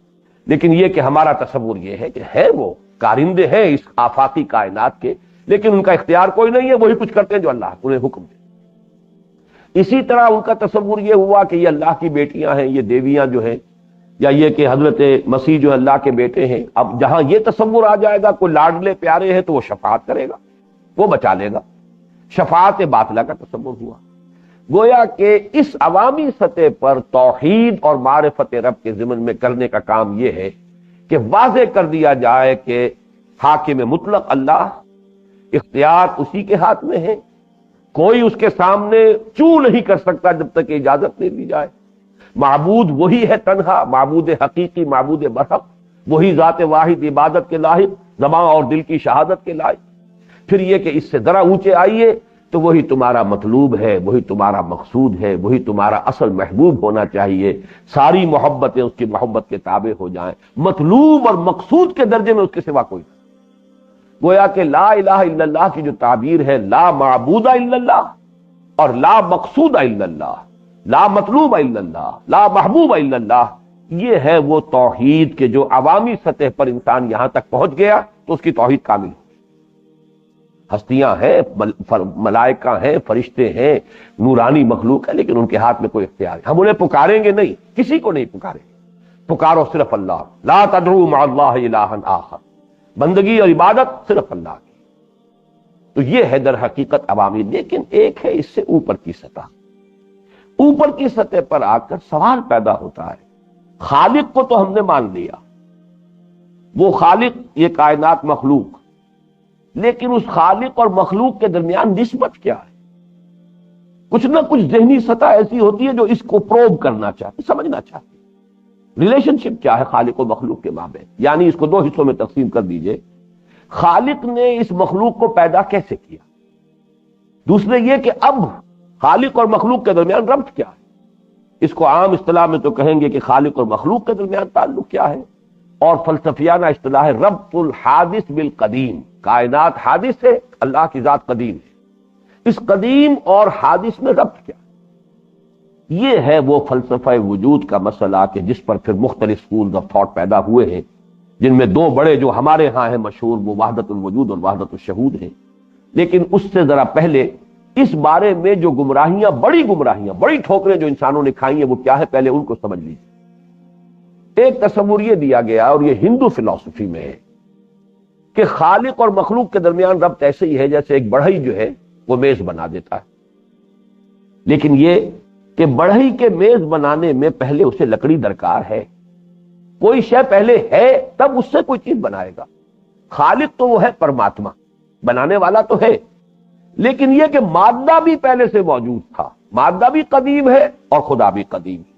Speaker 1: لیکن یہ کہ ہمارا تصور یہ ہے کہ ہے وہ کارندے ہیں اس آفاقی کائنات کے، لیکن ان کا اختیار کوئی نہیں ہے، وہی کچھ کرتے ہیں جو اللہ انہیں حکم دے۔ اسی طرح ان کا تصور یہ ہوا کہ یہ اللہ کی بیٹیاں ہیں، یہ دیویاں جو ہیں، یا یہ کہ حضرت مسیح جو اللہ کے بیٹے ہیں۔ اب جہاں یہ تصور آ جائے گا کوئی لاڈلے پیارے ہیں تو وہ شفاعت کرے گا، وہ بچا لے گا، شفاعت باطلہ کا تصور ہوا۔ گویا کہ اس عوامی سطح پر توحید اور معرفت رب کے ضمن میں کرنے کا کام یہ ہے کہ واضح کر دیا جائے کہ حاکم مطلق اللہ، اختیار اسی کے ہاتھ میں ہے، کوئی اس کے سامنے چوں نہیں کر سکتا جب تک کہ اجازت نہیں دی جائے، معبود وہی ہے تنہا، معبود حقیقی، معبود برحق، وہی ذات واحد عبادت کے لائق، زبان اور دل کی شہادت کے لائق۔ پھر یہ کہ اس سے ذرا اونچے آئیے تو وہی تمہارا مطلوب ہے، وہی تمہارا مقصود ہے، وہی تمہارا اصل محبوب ہونا چاہیے، ساری محبتیں اس کی محبت کے تابع ہو جائیں، مطلوب اور مقصود کے درجے میں اس کے سوا کوئی نہیں۔ گویا کہ لا الہ الا اللہ کی جو تعبیر ہے، لا معبود الا اللہ اور لا مقصود الا اللہ، لا مطلوب الا اللہ، لا محبوب الا اللہ، یہ ہے وہ توحید کے جو عوامی سطح پر انسان یہاں تک پہنچ گیا تو اس کی توحید کامل ہو۔ ہستیاں ہیں، ملائکہ ہیں، فرشتے ہیں، نورانی مخلوق ہے، لیکن ان کے ہاتھ میں کوئی اختیار ہے۔ ہم انہیں پکاریں گے نہیں، کسی کو نہیں پکاریں گے، پکارو صرف اللہ، لا تدعوا مع اللہ الہا آخر، بندگی اور عبادت صرف اللہ کی۔ تو یہ ہے در حقیقت عوامی، لیکن ایک ہے اس سے اوپر کی سطح۔ اوپر کی سطح پر آ کر سوال پیدا ہوتا ہے، خالق کو تو ہم نے مان لیا، وہ خالق، یہ کائنات مخلوق، لیکن اس خالق اور مخلوق کے درمیان نسبت کیا ہے؟ کچھ نہ کچھ ذہنی سطح ایسی ہوتی ہے جو اس کو پروب کرنا چاہتی، سمجھنا چاہتی۔ ریلیشن شپ کیا ہے خالق و مخلوق کے مابین؟ یعنی اس کو دو حصوں میں تقسیم کر دیجئے، خالق نے اس مخلوق کو پیدا کیسے کیا، دوسرے یہ کہ اب خالق اور مخلوق کے درمیان ربط کیا ہے۔ اس کو عام اصطلاح میں تو کہیں گے کہ خالق اور مخلوق کے درمیان تعلق کیا ہے، اور فلسفیانہ اصطلاح ہے ربط الحادث بالقدیم، کائنات حادث ہے، اللہ کی ذات قدیم ہے، اس قدیم اور حادث میں ربط کیا؟ یہ ہے وہ فلسفہ وجود کا مسئلہ کہ جس پر پھر مختلف سکولز آف تھاٹ پیدا ہوئے ہیں، جن میں دو بڑے جو ہمارے ہاں ہیں مشہور، وہ وحدت الوجود اور وحدت الشہود ہیں۔ لیکن اس سے ذرا پہلے اس بارے میں جو گمراہیاں، بڑی ٹھوکریں جو انسانوں نے کھائی ہیں وہ کیا ہے، پہلے ان کو سمجھ لیجیے۔ ایک تصور یہ دیا گیا، اور یہ ہندو فلسفی میں ہے، کہ خالق اور مخلوق کے درمیان ربط ایسے ہی ہے جیسے ایک بڑھئی جو ہے وہ میز بنا دیتا ہے، لیکن یہ کہ بڑھئی کے میز بنانے میں پہلے اسے لکڑی درکار ہے، کوئی شے پہلے ہے تب اس سے کوئی چیز بنائے گا۔ خالق تو وہ ہے پرماتما، بنانے والا تو ہے، لیکن یہ کہ مادہ بھی پہلے سے موجود تھا، مادہ بھی قدیم ہے اور خدا بھی قدیم ہے۔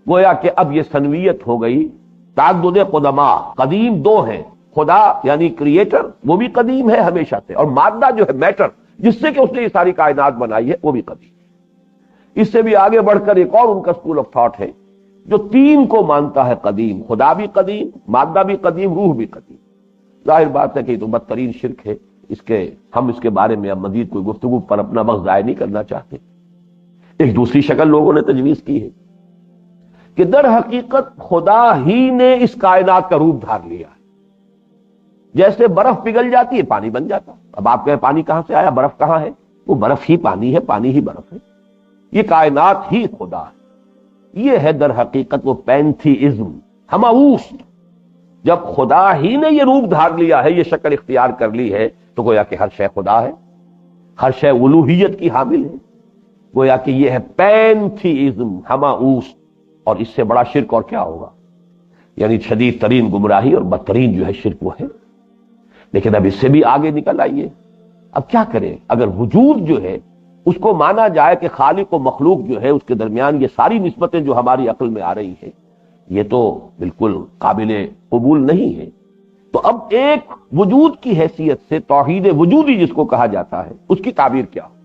Speaker 1: گویا کہ اب یہ سنویت ہو گئی، تعدد قدماء، قدیم دو ہیں، خدا یعنی کریٹر وہ بھی قدیم ہے ہمیشہ سے، اور مادہ جو ہے میٹر جس سے کہ اس نے یہ ساری کائنات بنائی ہے وہ بھی قدیم ہے۔ اس سے بھی آگے بڑھ کر ایک اور ان کا اسکول آف تھاٹ ہے جو تین کو مانتا ہے قدیم، خدا بھی قدیم، مادہ بھی قدیم، روح بھی قدیم۔ ظاہر بات ہے کہ یہ تو بدترین شرک ہے، ہم اس کے بارے میں اب مزید کوئی گفتگو پر اپنا وقت ضائع نہیں کرنا چاہتے۔ ایک دوسری شکل لوگوں نے تجویز کی ہے کہ در حقیقت خدا ہی نے اس کائنات کا روپ دھار لیا ہے، جیسے برف پگھل جاتی ہے پانی بن جاتا۔ اب آپ کہیں پانی کہاں سے آیا، برف کہاں ہے؟ وہ برف ہی پانی ہے، پانی ہی برف ہے، یہ کائنات ہی خدا ہے۔ یہ ہے در حقیقت وہ پینتھیزم ہماوست، جب خدا ہی نے یہ روپ دھار لیا ہے، یہ شکل اختیار کر لی ہے تو گویا کہ ہر شے خدا ہے، ہر شے الوہیت کی حامل ہے، گویا کہ یہ ہے پینتھیزم ہماؤس، اور اس سے بڑا شرک اور کیا ہوگا؟ یعنی شدید ترین گمراہی اور بدترین جو ہے شرک وہ ہے۔ لیکن اب اس سے بھی آگے نکل آئیے، اب کیا کریں؟ اگر وجود جو ہے اس کو مانا جائے کہ خالق و مخلوق جو ہے اس کے درمیان یہ ساری نسبتیں جو ہماری عقل میں آ رہی ہیں یہ تو بالکل قابل قبول نہیں ہے، تو اب ایک وجود کی حیثیت سے توحید وجودی جس کو کہا جاتا ہے اس کی تعبیر کیا ہو؟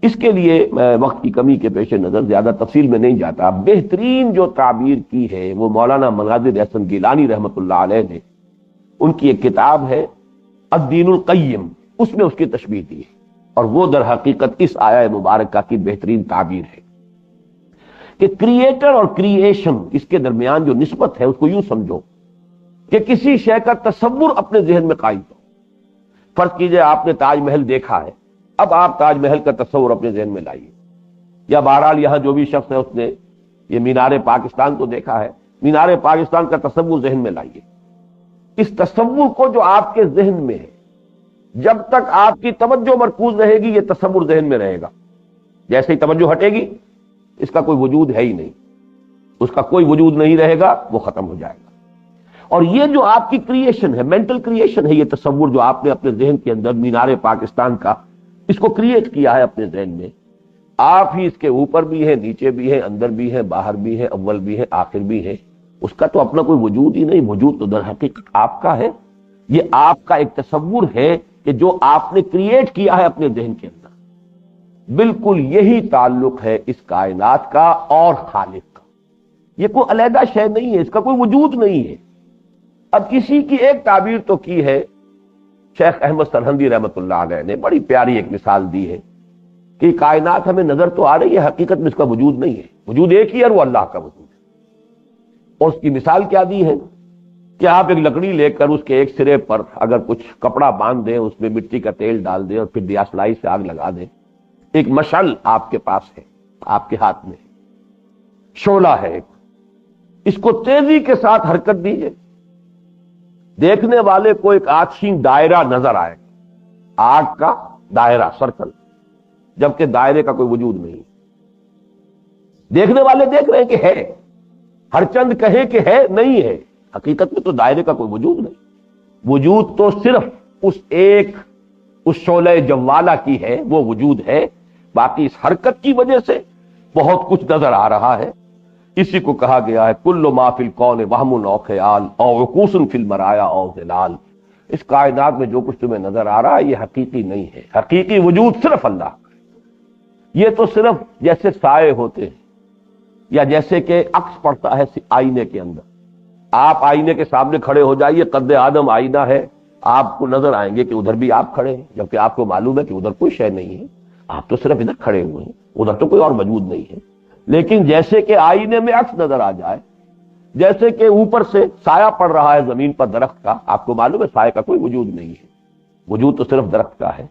Speaker 1: اس کے لیے میں وقت کی کمی کے پیش نظر زیادہ تفصیل میں نہیں جاتا، بہترین جو تعبیر کی ہے وہ مولانا مناظر احسن گیلانی رحمۃ اللہ علیہ نے، ان کی ایک کتاب ہے الدین القیم، اس میں اس کی تشبیہ دی ہے، اور وہ در حقیقت اس آیہ مبارکہ کی بہترین تعبیر ہے کہ کریٹر اور کریشن اس کے درمیان جو نسبت ہے اس کو یوں سمجھو کہ کسی شے کا تصور اپنے ذہن میں قائم کرو۔ فرض کیجئے آپ نے تاج محل دیکھا ہے، اب آپ تاج محل کا تصور اپنے ذہن میں لائیے، یا بہرحال یہاں جو بھی شخص ہے اس نے یہ مینار پاکستان کو دیکھا ہے، مینار پاکستان کا تصور ذہن میں لائیے۔ اس تصور کو جو آپ کے ذہن میں ہے، جب تک آپ کی توجہ مرکوز رہے گی یہ تصور ذہن میں رہے گا، جیسے ہی توجہ ہٹے گی اس کا کوئی وجود ہے ہی نہیں، اس کا کوئی وجود نہیں رہے گا، وہ ختم ہو جائے گا۔ اور یہ جو آپ کی کریشن ہے، مینٹل کریشن ہے، یہ تصور جو آپ نے اپنے ذہن کے اندر مینار پاکستان کا اس کو کریٹ کیا ہے اپنے ذہن میں، آپ ہی اس کے اوپر بھی ہیں، نیچے بھی ہیں، اندر بھی ہیں، باہر بھی ہیں، اول بھی ہے، آخر بھی ہے، اس کا تو اپنا کوئی وجود ہی نہیں، وجود تو در حقیقت آپ کا ہے، یہ آپ کا ایک تصور ہے کہ جو آپ نے کریٹ کیا ہے اپنے ذہن کے اندر۔ بالکل یہی تعلق ہے اس کائنات کا اور خالق کا، یہ کوئی علیحدہ شے نہیں ہے، اس کا کوئی وجود نہیں ہے۔ اب اسی کی ایک تعبیر تو کی ہے شیخ احمد سرہندی رحمۃ اللہ علیہ نے، بڑی پیاری ایک مثال دی ہے کہ کائنات ہمیں نظر تو آ رہی ہے، حقیقت میں اس کا وجود نہیں ہے، وجود ایک ہی ہے، وہ اللہ کا وجود ہے۔ اور اس کی مثال کیا دی ہے کہ آپ ایک لکڑی لے کر اس کے ایک سرے پر اگر کچھ کپڑا باندھ دیں، اس میں مٹی کا تیل ڈال دیں اور پھر دیاسلائی سے آگ لگا دیں، ایک مشعل آپ کے پاس ہے، آپ کے ہاتھ میں شعلہ ہے، اس کو تیزی کے ساتھ حرکت دیجیے، دیکھنے والے کو ایک آتشین دائرہ نظر آئے گا، آگ کا دائرہ، سرکل، جبکہ دائرے کا کوئی وجود نہیں۔ دیکھنے والے دیکھ رہے ہیں کہ ہے، ہر چند کہے کہ ہے، نہیں ہے، حقیقت میں تو دائرے کا کوئی وجود نہیں، وجود تو صرف اس شعلہ جوالہ کی ہے، وہ وجود ہے، باقی اس حرکت کی وجہ سے بہت کچھ نظر آ رہا ہے۔ اسی کو کہا گیا ہے کل ما فی الکون وہم او خیال او عکوس فی المرایا او ظلال، اس کائنات میں جو کچھ تمہیں نظر آ رہا ہے یہ حقیقی نہیں ہے، حقیقی وجود صرف اللہ کا ہے۔ یہ تو صرف جیسے سائے ہوتے ہیں یا جیسے کہ عکس پڑتا ہے آئینے کے اندر، آپ آئینے کے سامنے کھڑے ہو جائیے، قد آدم آئینہ ہے، آپ کو نظر آئیں گے کہ ادھر بھی آپ کھڑے ہیں، جبکہ آپ کو معلوم ہے کہ ادھر کوئی شے نہیں ہے، آپ تو صرف ادھر کھڑے ہوئے ہیں، ادھر تو کوئی اور موجود نہیں ہے۔ لیکن جیسے کہ آئینے میں عکس نظر آ جائے، جیسے کہ اوپر سے سایہ پڑ رہا ہے زمین پر درخت کا، آپ کو معلوم ہے سایہ کا کوئی وجود نہیں ہے، وجود تو صرف درخت کا ہے،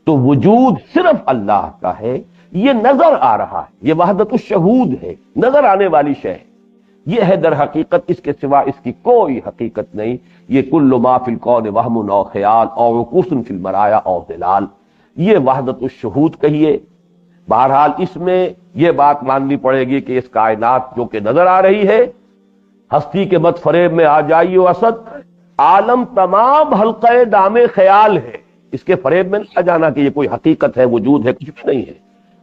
Speaker 1: تو وجود صرف اللہ کا ہے، یہ نظر آ رہا ہے، یہ وحدت الشہود ہے، نظر آنے والی شے ہے، یہ ہے در حقیقت، اس کے سوا اس کی کوئی حقیقت نہیں۔ یہ کل ما فی الکون وہم او خیال او عکوس فی المرایا او ظلال، یہ وحدت الشہود کہیے۔ بہرحال اس میں یہ بات ماننی پڑے گی کہ اس کائنات جو کہ نظر آ رہی ہے، ہستی کے مت فریب میں آ جائیے اسد، عالم تمام حلقہ دام خیال ہے، اس کے فریب میں نہ جانا کہ یہ کوئی حقیقت ہے، وجود ہے، کچھ بھی نہیں ہے۔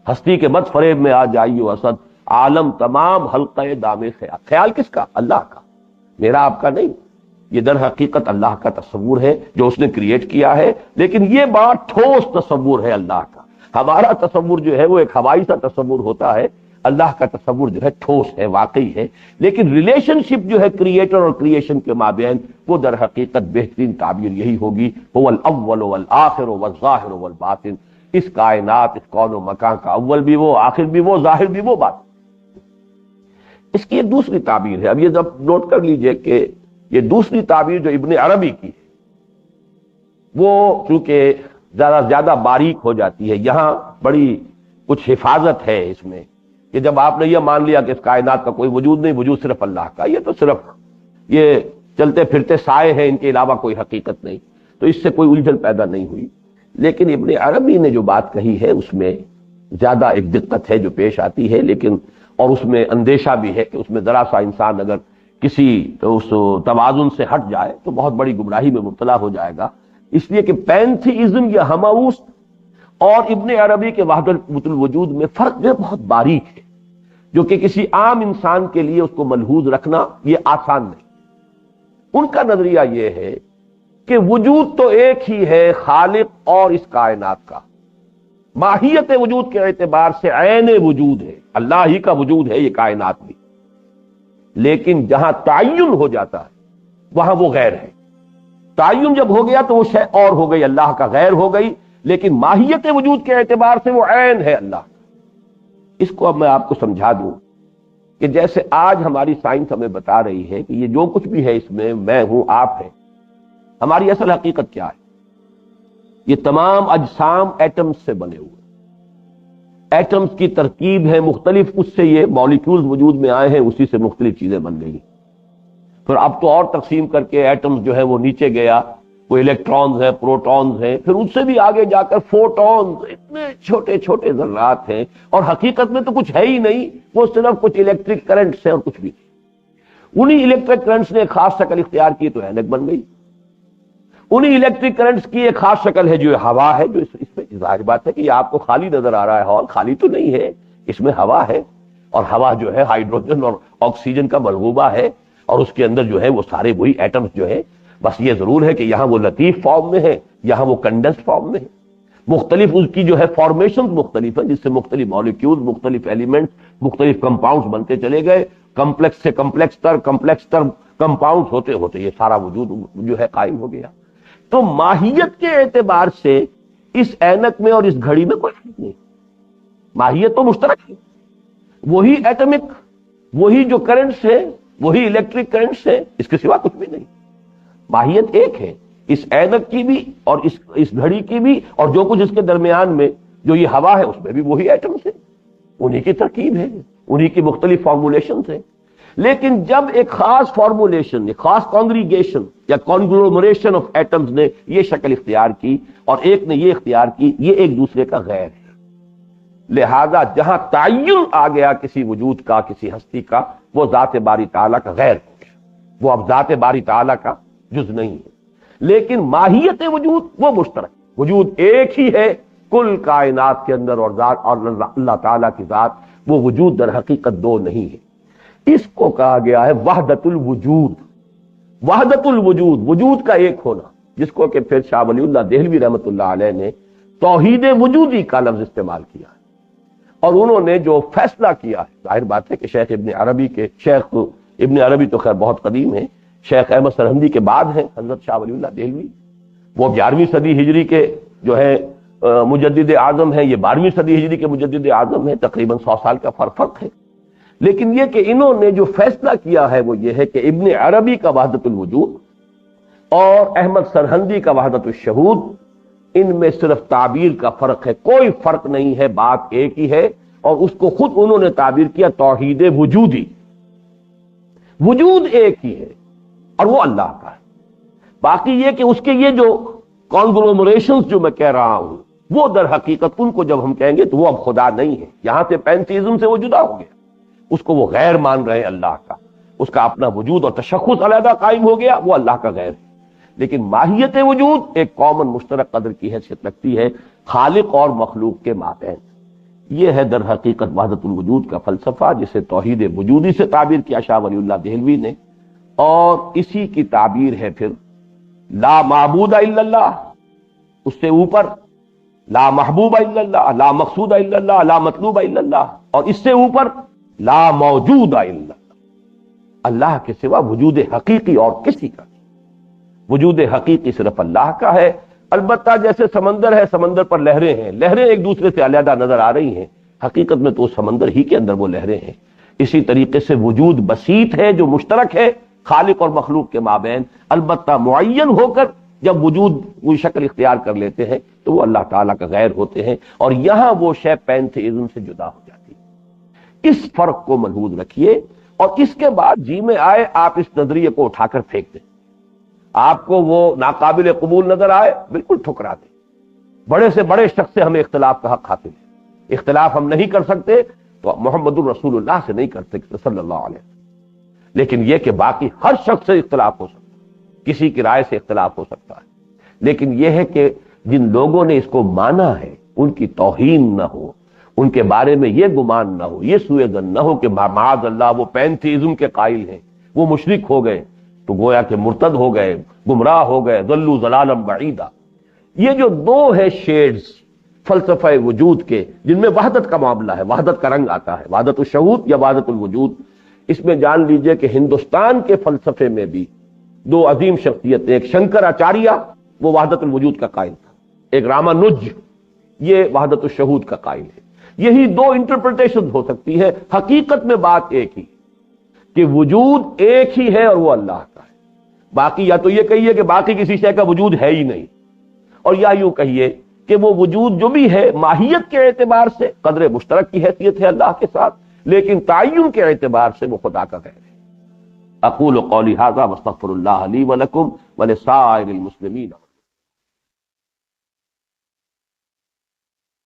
Speaker 1: ہستی کے مت فریب میں آ جائیے اسد، عالم تمام حلقہ دام خیال، خیال کس کا؟ اللہ کا، میرا آپ کا نہیں، یہ در حقیقت اللہ کا تصور ہے جو اس نے کریٹ کیا ہے، لیکن یہ بات ٹھوس تصور ہے اللہ کا۔ ہمارا تصور جو ہے وہ ایک ہوائی سا تصور ہوتا ہے، اللہ کا تصور جو ہے ٹھوس ہے، واقعی ہے، لیکن ریلیشن شپ جو ہے کریٹر اور کریشن کے مابین، وہ در حقیقت بہترین تعبیر یہی ہوگی، هو الاول والآخر والظاہر والباطن، اس کائنات، اس کون و مکان کا اول بھی وہ، آخر بھی وہ، ظاہر بھی وہ بات۔ اس کی ایک دوسری تعبیر ہے، اب یہ جب نوٹ کر لیجئے کہ یہ دوسری تعبیر جو ابن عربی کی ہے وہ چونکہ زیادہ باریک ہو جاتی ہے، یہاں بڑی کچھ حفاظت ہے اس میں، کہ جب آپ نے یہ مان لیا کہ اس کائنات کا کوئی وجود نہیں، وجود صرف اللہ کا، یہ تو صرف یہ چلتے پھرتے سائے ہیں، ان کے علاوہ کوئی حقیقت نہیں، تو اس سے کوئی الجھن پیدا نہیں ہوئی. لیکن ابن عربی نے جو بات کہی ہے اس میں زیادہ ایک دقت ہے جو پیش آتی ہے، لیکن اور اس میں اندیشہ بھی ہے کہ اس میں ذرا سا انسان اگر کسی اس توازن سے ہٹ جائے تو بہت بڑی گمراہی میں مبتلا ہو جائے گا. اس لیے کہ پینتھیزم یا ہماؤس اور ابن عربی کے وحدت الوجود میں فرق جو بہت باریک ہے، جو کہ کسی عام انسان کے لیے اس کو ملحوظ رکھنا یہ آسان نہیں. ان کا نظریہ یہ ہے کہ وجود تو ایک ہی ہے خالق اور اس کائنات کا، ماہیت وجود کے اعتبار سے عین وجود ہے، اللہ ہی کا وجود ہے یہ کائنات بھی، لیکن جہاں تعین ہو جاتا ہے وہاں وہ غیر ہے. تعین جب ہو گیا تو وہ شے اور ہو گئی، اللہ کا غیر ہو گئی، لیکن ماہیت وجود کے اعتبار سے وہ عین ہے اللہ کا. اس کو اب میں آپ کو سمجھا دوں کہ جیسے آج ہماری سائنس ہمیں بتا رہی ہے کہ یہ جو کچھ بھی ہے اس میں ہوں آپ ہیں، ہماری اصل حقیقت کیا ہے؟ یہ تمام اجسام ایٹمز سے بنے ہوئے، ایٹمز کی ترکیب ہے مختلف، اس سے یہ مالیکیولز وجود میں آئے ہیں، اسی سے مختلف چیزیں بن گئی. پھر اب تو اور تقسیم کر کے ایٹمز جو ہے وہ نیچے گیا، وہ الیکٹرانز ہیں، پروٹونز ہیں، پھر ان سے بھی آگے جا کر فوٹونز، اتنے چھوٹے چھوٹے ذرات ہیں، اور حقیقت میں تو کچھ ہے ہی نہیں، وہ صرف کچھ الیکٹرک کرنٹس ہیں اور کچھ بھی نہیں. انہی الیکٹرک کرنٹس نے ایک خاص شکل اختیار کی تو اینک بن گئی. انہی الیکٹرک کرنٹس کی ایک خاص شکل ہے جو ہوا ہے، جو اس میں ظاہر بات ہے کہ یہ آپ کو خالی نظر آ رہا ہے، ہال خالی تو نہیں ہے، اس میں ہوا ہے، اور ہوا جو ہے ہائیڈروجن اور آکسیجن کا ملغوبہ ہے، اور اس کے اندر جو ہے وہ سارے وہی ایٹمز جو ہے. بس یہ ضرور ہے کہ یہاں وہ لطیف فارم میں ہے، یہاں وہ کنڈنس فارم میں ہے. مختلف اس کی جو ہے فارمیشن مختلف ہیں، جس سے مختلف مالیکیول، مختلف ایلیمنٹس، مختلف کمپاؤنڈز بنتے چلے گئے. کمپلیکس سے کمپلیکس تر کمپاؤنڈز ہوتے ہوتے یہ سارا وجود جو ہے قائم ہو گیا. تو ماہیت کے اعتبار سے اس اینک میں اور اس گھڑی میں کوئی فرق نہیں. ماہیت تو مشترک ہے، وہی ایٹمک، وہی جو کرنٹس ہے، وہی الیکٹرک کرنٹس ہے، اس کے سوا کچھ بھی نہیں. ماہیت ایک ہے، اس اینک کی بھی اور اس گھڑی کی بھی، اور جو کچھ اس کے درمیان میں جو یہ ہوا ہے اس میں بھی وہی ایٹمس ہے، انہی کی ترکیب ہے، انہی کی مختلف فارمولیشنز ہیں. لیکن جب ایک خاص فارمولیشن، ایک خاص کانگریگیشن یا کانگلومریشن آف ایٹمز نے یہ شکل اختیار کی اور ایک نے یہ اختیار کی، یہ ایک دوسرے کا غیر ہے. لہذا جہاں تعین آ گیا کسی وجود کا، کسی ہستی کا، وہ ذات باری تعالیٰ کا غیر ہو گیا، وہ اب ذات باری تعالیٰ کا جز نہیں ہے. لیکن ماہیت وجود وہ مشترک، وجود ایک ہی ہے کل کائنات کے اندر، اور ذات اور اللہ تعالیٰ کی ذات، وہ وجود در حقیقت دو نہیں ہے. اس کو کہا گیا ہے وحدت الوجود. وحدت الوجود، وجود کا ایک ہونا، جس کو کہ پھر شاہ ولی اللہ دہلوی رحمۃ اللہ علیہ نے توحید وجودی کا لفظ استعمال کیا ہے. اور انہوں نے جو فیصلہ کیا ہے، ظاہر بات ہے کہ شیخ ابن عربی تو خیر بہت قدیم ہے، شیخ احمد سرہندی کے بعد ہیں حضرت شاہ ولی اللہ دہلوی. وہ 11ویں صدی ہجری کے جو ہے مجدد اعظم ہیں، یہ 12ویں صدی ہجری کے مجدد اعظم ہیں، تقریباً 100 سال کا فرق ہے. لیکن یہ کہ انہوں نے جو فیصلہ کیا ہے وہ یہ ہے کہ ابن عربی کا وحدت الوجود اور احمد سرہندی کا وحدت الشہود، ان میں صرف تعبیر کا فرق ہے، کوئی فرق نہیں ہے، بات ایک ہی ہے. اور اس کو خود انہوں نے تعبیر کیا توحید وجودی. وجود ایک ہی ہے اور وہ اللہ کا ہے. باقی یہ کہ اس کے یہ جو کانگلومریشنز جو میں کہہ رہا ہوں، وہ در حقیقت ان کو جب ہم کہیں گے تو وہ اب خدا نہیں ہے. یہاں سے پینتھیزم سے وہ جدا ہو گیا، اس کو وہ غیر مان رہے ہیں اللہ کا، اس کا اپنا وجود اور تشخص علیحدہ قائم ہو گیا، وہ اللہ کا غیر ہے. لیکن ماہیت وجود ایک کامن مشترک قدر کی حیثیت رکھتی ہے خالق اور مخلوق کے مابین. یہ ہے در حقیقت وحدت الوجود کا فلسفہ، جسے توحید وجودی سے تعبیر کیا شاہ ولی اللہ دہلوی نے. اور اسی کی تعبیر ہے پھر لا معبود الا اللہ، اس سے اوپر لا محبوب الا اللہ، لا مقصود الا اللہ، لا مطلوب الا اللہ، اور اس سے اوپر لا موجود الا اللہ. اللہ کے سوا وجود حقیقی اور کسی کا نہیں. وجود حقیقی صرف اللہ کا ہے. البتہ جیسے سمندر ہے، سمندر پر لہریں ہیں، لہریں ایک دوسرے سے علیحدہ نظر آ رہی ہیں، حقیقت میں تو سمندر ہی کے اندر وہ لہریں ہیں. اسی طریقے سے وجود بسیط ہے جو مشترک ہے خالق اور مخلوق کے مابین، البتہ معین ہو کر جب وجود کوئی شکل اختیار کر لیتے ہیں تو وہ اللہ تعالیٰ کا غیر ہوتے ہیں، اور یہاں وہ شے پینتھیزم سے جدا ہو جاتی ہے. اس فرق کو ملحوظ رکھیے، اور اس کے بعد جی میں آئے آپ اس نظریے کو اٹھا کر پھینک دیں. آپ کو وہ ناقابل قبول نظر آئے بالکل ٹھکرا دیں. بڑے سے بڑے شخص سے ہمیں اختلاف کا حق حاصل ہے. اختلاف ہم نہیں کر سکتے تو محمد الرسول اللہ سے نہیں کر سکتے صلی اللہ علیہ وسلم. لیکن یہ کہ باقی ہر شخص سے اختلاف ہو سکتا ہے, کسی کی رائے سے اختلاف ہو سکتا ہے, لیکن یہ ہے کہ جن لوگوں نے اس کو مانا ہے ان کی توہین نہ ہو, ان کے بارے میں یہ گمان نہ ہو, یہ سوء ظن نہ ہو کہ معاذ اللہ وہ پینتھیزم کے قائل ہیں, وہ مشرک ہو گئے تو گویا کہ مرتد ہو گئے, گمراہ ہو گئے, ضلوا ضلالا بعیدا. یہ جو دو ہے شیڈز فلسفہ وجود کے جن میں وحدت کا معاملہ ہے, وحدت کا رنگ آتا ہے, وحدت الشہود یا وحدت الوجود, اس میں جان لیجئے کہ ہندوستان کے فلسفے میں بھی دو عظیم شخصیت, ایک شنکر آچاریہ وہ وحدت الوجود کا قائل تھا, ایک رامانج یہ وحدت الشہود کا قائل ہے. یہی دو انٹرپریٹیشن ہو سکتی ہے, حقیقت میں بات ایک ہی کہ وجود ایک ہی ہے اور وہ اللہ کا ہے. باقی یا تو یہ کہیے کہ باقی کسی شے کا وجود ہے ہی نہیں, اور یا یوں کہیے کہ وہ وجود جو بھی ہے ماہیت کے اعتبار سے قدر مشترک کی حیثیت ہے اللہ کے ساتھ, لیکن تعین کے اعتبار سے وہ خدا کا غیر ہے. اقول قولی ھذا واستغفر اللہ لی ولکم ولسائر المسلمین.